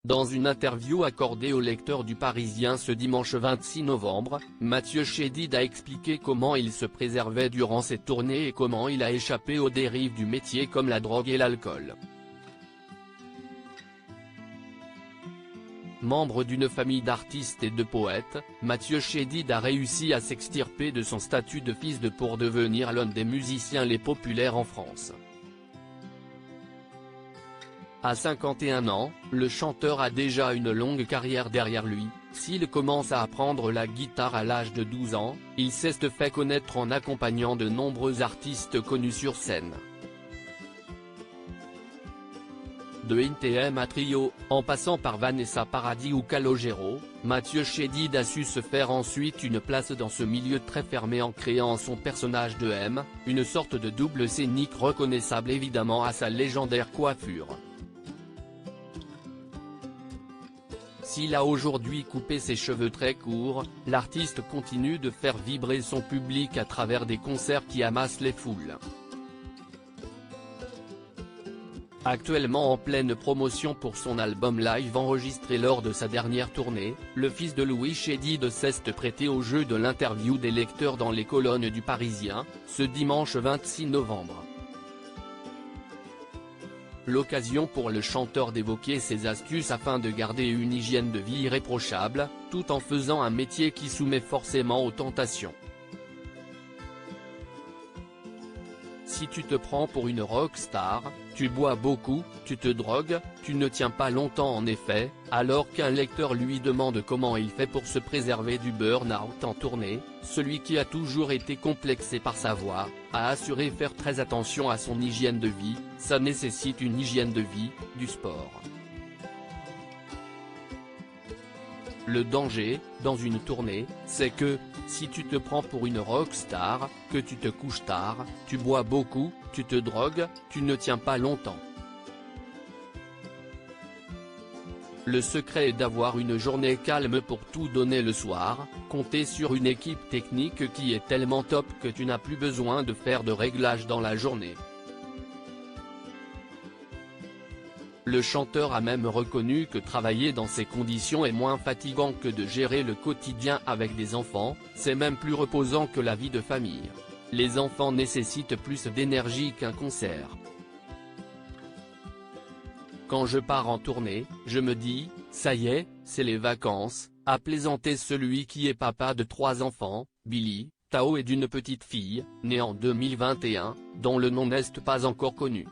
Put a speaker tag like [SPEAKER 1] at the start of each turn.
[SPEAKER 1] Dans une interview accordée au lecteur du Parisien ce dimanche 26 novembre, Mathieu Chédid a expliqué comment il se préservait durant ses tournées et comment il a échappé aux dérives du métier comme la drogue et l'alcool. Membre d'une famille d'artistes et de poètes, Mathieu Chédid a réussi à s'extirper de son statut de fils de pour devenir l'un des musiciens les populaires en France. À 51 ans, le chanteur a déjà une longue carrière derrière lui. S'il commence à apprendre la guitare à l'âge de 12 ans, il s'est fait connaître en accompagnant de nombreux artistes connus sur scène. De NTM à Trio, en passant par Vanessa Paradis ou Calogero, Mathieu Chédid a su se faire ensuite une place dans ce milieu très fermé en créant son personnage de M, une sorte de double scénique reconnaissable évidemment à sa légendaire coiffure. S'il a aujourd'hui coupé ses cheveux très courts, l'artiste continue de faire vibrer son public à travers des concerts qui amassent les foules. Actuellement en pleine promotion pour son album live enregistré lors de sa dernière tournée, le fils de Louis Chédid s'est prêté au jeu de l'interview des lecteurs dans les colonnes du Parisien, ce dimanche 26 novembre. L'occasion pour le chanteur d'évoquer ses astuces afin de garder une hygiène de vie irréprochable, tout en faisant un métier qui soumet forcément aux tentations. Si tu te prends pour une rockstar, tu bois beaucoup, tu te drogues, tu ne tiens pas longtemps en effet, alors qu'un lecteur lui demande comment il fait pour se préserver du burn-out en tournée, celui qui a toujours été complexé par sa voix, a assuré faire très attention à son hygiène de vie, ça nécessite une hygiène de vie, du sport. Le danger, dans une tournée, c'est que, si tu te prends pour une rockstar, que tu te couches tard, tu bois beaucoup, tu te drogues, tu ne tiens pas longtemps. Le secret est d'avoir une journée calme pour tout donner le soir, compter sur une équipe technique qui est tellement top que tu n'as plus besoin de faire de réglages dans la journée. Le chanteur a même reconnu que travailler dans ces conditions est moins fatigant que de gérer le quotidien avec des enfants, c'est même plus reposant que la vie de famille. Les enfants nécessitent plus d'énergie qu'un concert. Quand je pars en tournée, je me dis, ça y est, c'est les vacances, a plaisanté celui qui est papa de 3 enfants, Billy, Tao et d'une petite fille, née en 2021, dont le nom n'est pas encore connu.